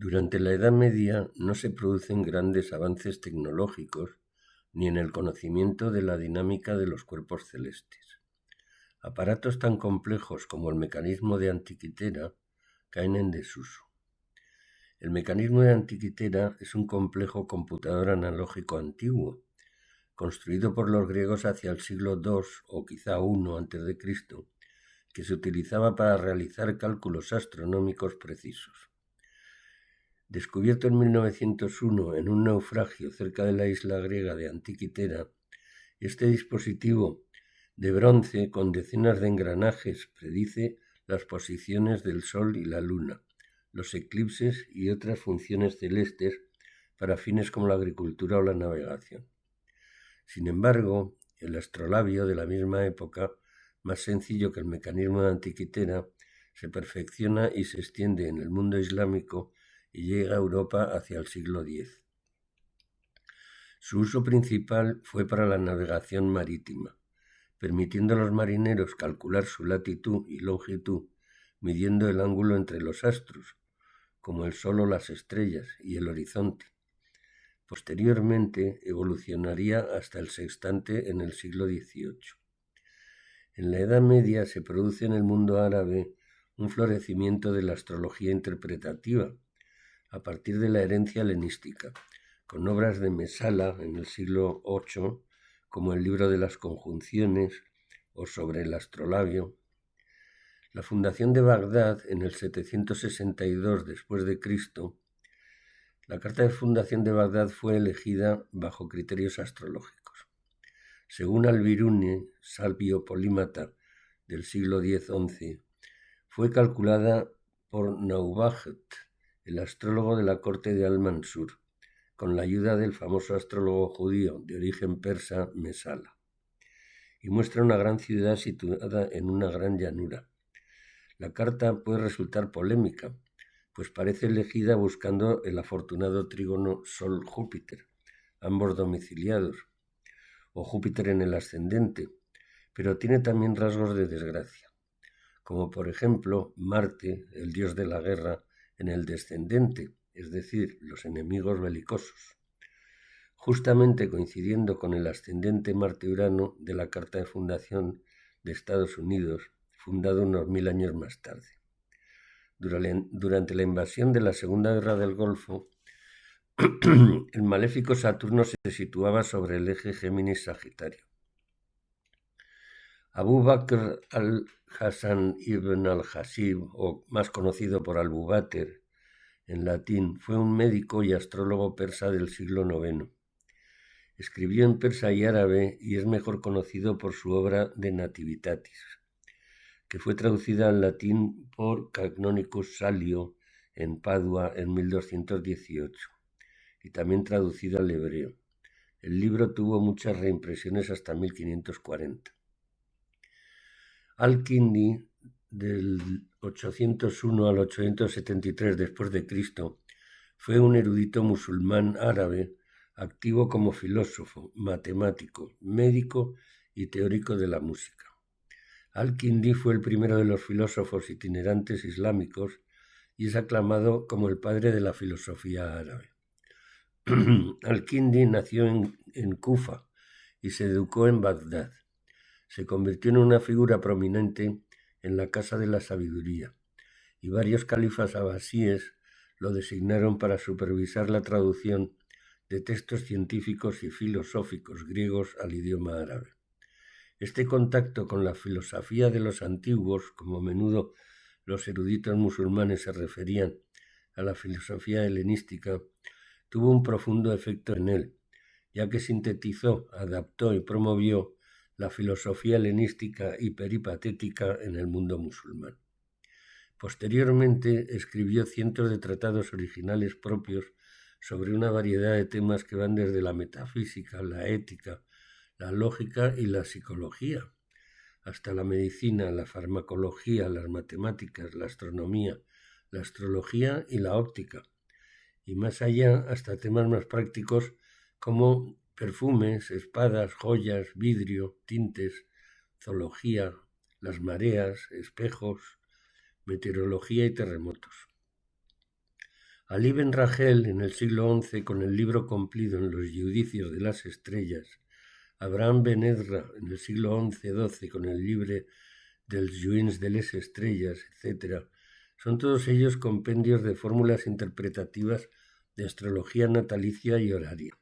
Durante la Edad Media no se producen grandes avances tecnológicos ni en el conocimiento de la dinámica de los cuerpos celestes. Aparatos tan complejos como el mecanismo de Antiquitera caen en desuso. El mecanismo de Antiquitera es un complejo computador analógico antiguo, construido por los griegos hacia el siglo II o quizá I a.C., que se utilizaba para realizar cálculos astronómicos precisos. Descubierto en 1901 en un naufragio cerca de la isla griega de Antiquitera, este dispositivo de bronce con decenas de engranajes predice las posiciones del Sol y la Luna, los eclipses y otras funciones celestes para fines como la agricultura o la navegación. Sin embargo, el astrolabio de la misma época, más sencillo que el mecanismo de Antiquitera, se perfecciona y se extiende en el mundo islámico y llega a Europa hacia el siglo X. Su uso principal fue para la navegación marítima, permitiendo a los marineros calcular su latitud y longitud midiendo el ángulo entre los astros, como el Sol o las estrellas, y el horizonte. Posteriormente evolucionaría hasta el sextante en el siglo XVIII. En la Edad Media se produce en el mundo árabe un florecimiento de la astrología interpretativa, a partir de la herencia helenística, con obras de Mesala en el siglo VIII, como el libro de las conjunciones o sobre el astrolabio. La fundación de Bagdad en el 762 después de Cristo. La carta de fundación de Bagdad fue elegida bajo criterios astrológicos. Según Al-Biruni, sabio polímata del siglo X-XI, fue calculada por Naubaght, el astrólogo de la corte de Al-Mansur, con la ayuda del famoso astrólogo judío de origen persa Mesala, y muestra una gran ciudad situada en una gran llanura. La carta puede resultar polémica, pues parece elegida buscando el afortunado trígono Sol-Júpiter, ambos domiciliados, o Júpiter en el ascendente, pero tiene también rasgos de desgracia, como por ejemplo Marte, el dios de la guerra, en el descendente, es decir, los enemigos belicosos, justamente coincidiendo con el ascendente Marte-Urano de la Carta de Fundación de Estados Unidos, fundado unos 1000 años más tarde. Durante la invasión de la Segunda Guerra del Golfo, el maléfico Saturno se situaba sobre el eje Géminis-Sagitario. Abu Bakr al-Hasan ibn al-Hasib, o más conocido por Albubater en latín, fue un médico y astrólogo persa del siglo IX. Escribió en persa y árabe y es mejor conocido por su obra de Nativitatis, que fue traducida al latín por Canonicus Salio en Padua en 1218 y también traducida al hebreo. El libro tuvo muchas reimpresiones hasta 1540. Al-Kindi, del 801 al 873 después de Cristo, fue un erudito musulmán árabe activo como filósofo, matemático, médico y teórico de la música. Al-Kindi fue el primero de los filósofos itinerantes islámicos y es aclamado como el padre de la filosofía árabe. Al-Kindi nació en Kufa y se educó en Bagdad. Se convirtió en una figura prominente en la Casa de la Sabiduría y varios califas abasíes lo designaron para supervisar la traducción de textos científicos y filosóficos griegos al idioma árabe. Este contacto con la filosofía de los antiguos, como a menudo los eruditos musulmanes se referían a la filosofía helenística, tuvo un profundo efecto en él, ya que sintetizó, adaptó y promovió la filosofía helenística y peripatética en el mundo musulmán. Posteriormente escribió cientos de tratados originales propios sobre una variedad de temas que van desde la metafísica, la ética, la lógica y la psicología, hasta la medicina, la farmacología, las matemáticas, la astronomía, la astrología y la óptica, y más allá hasta temas más prácticos como perfumes, espadas, joyas, vidrio, tintes, zoología, las mareas, espejos, meteorología y terremotos. Ali Ben Rachel en el siglo XI con el libro cumplido en los Judicios de las Estrellas, Abraham Ben Ezra en el siglo XI-XII con el libro dels Juins de les Estrellas, etc., son todos ellos compendios de fórmulas interpretativas de astrología natalicia y horaria,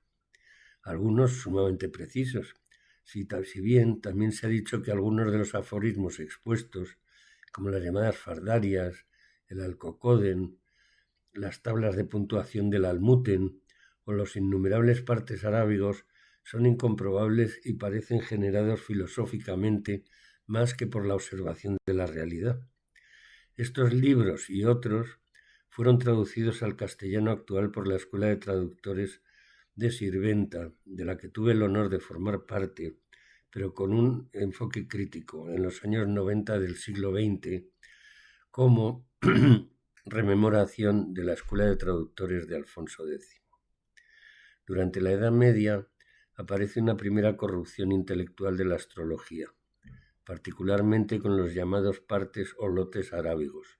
algunos sumamente precisos, si bien también se ha dicho que algunos de los aforismos expuestos, como las llamadas fardarias, el alcocoden, las tablas de puntuación del almuten o los innumerables partes arábigos, son incomprobables y parecen generados filosóficamente más que por la observación de la realidad. Estos libros y otros fueron traducidos al castellano actual por la Escuela de Traductores de Sirventa, de la que tuve el honor de formar parte, pero con un enfoque crítico en los años 90 del siglo XX, como rememoración de la Escuela de Traductores de Alfonso X. Durante la Edad Media aparece una primera corrupción intelectual de la astrología, particularmente con los llamados partes o lotes arábigos.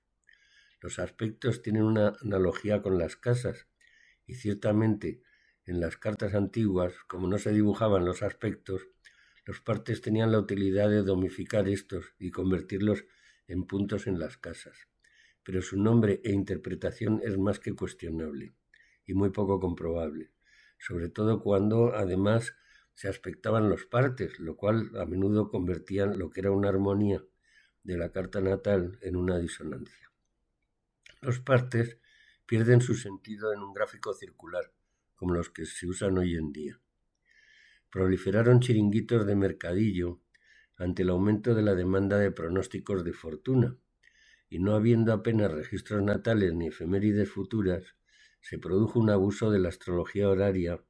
Los aspectos tienen una analogía con las casas, y ciertamente en las cartas antiguas, como no se dibujaban los aspectos, los partes tenían la utilidad de domificar estos y convertirlos en puntos en las casas. Pero su nombre e interpretación es más que cuestionable y muy poco comprobable, sobre todo cuando además se aspectaban los partes, lo cual a menudo convertían lo que era una armonía de la carta natal en una disonancia. Los partes pierden su sentido en un gráfico circular, como los que se usan hoy en día. Proliferaron chiringuitos de mercadillo ante el aumento de la demanda de pronósticos de fortuna, y no habiendo apenas registros natales ni efemérides futuras, se produjo un abuso de la astrología horaria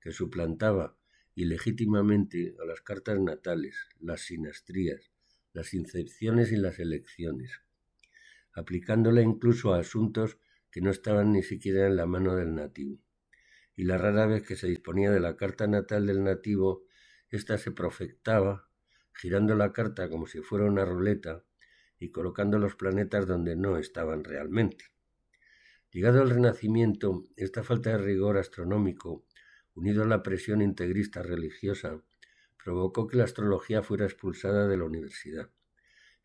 que suplantaba ilegítimamente a las cartas natales, las sinastrías, las incepciones y las elecciones, aplicándola incluso a asuntos que no estaban ni siquiera en la mano del nativo. Y la rara vez que se disponía de la carta natal del nativo, ésta se profectaba, girando la carta como si fuera una ruleta y colocando los planetas donde no estaban realmente. Llegado al Renacimiento, esta falta de rigor astronómico, unido a la presión integrista religiosa, provocó que la astrología fuera expulsada de la universidad,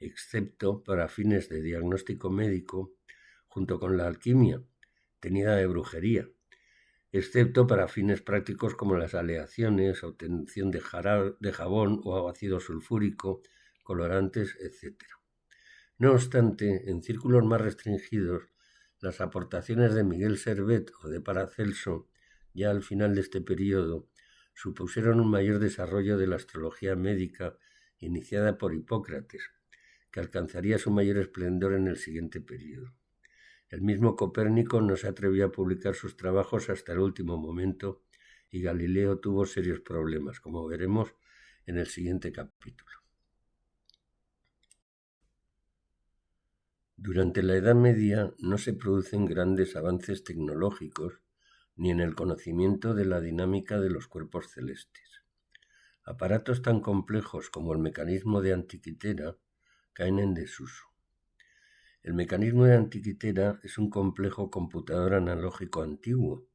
excepto para fines de diagnóstico médico, junto con la alquimia, tenida de brujería, excepto para fines prácticos como las aleaciones, obtención de jabón o ácido sulfúrico, colorantes, etc. No obstante, en círculos más restringidos, las aportaciones de Miguel Servet o de Paracelso, ya al final de este periodo, supusieron un mayor desarrollo de la astrología médica iniciada por Hipócrates, que alcanzaría su mayor esplendor en el siguiente periodo. El mismo Copérnico no se atrevió a publicar sus trabajos hasta el último momento y Galileo tuvo serios problemas, como veremos en el siguiente capítulo. Durante la Edad Media no se producen grandes avances tecnológicos ni en el conocimiento de la dinámica de los cuerpos celestes. Aparatos tan complejos como el mecanismo de Antiquitera caen en desuso. El mecanismo de Antiquitera es un complejo computador analógico antiguo,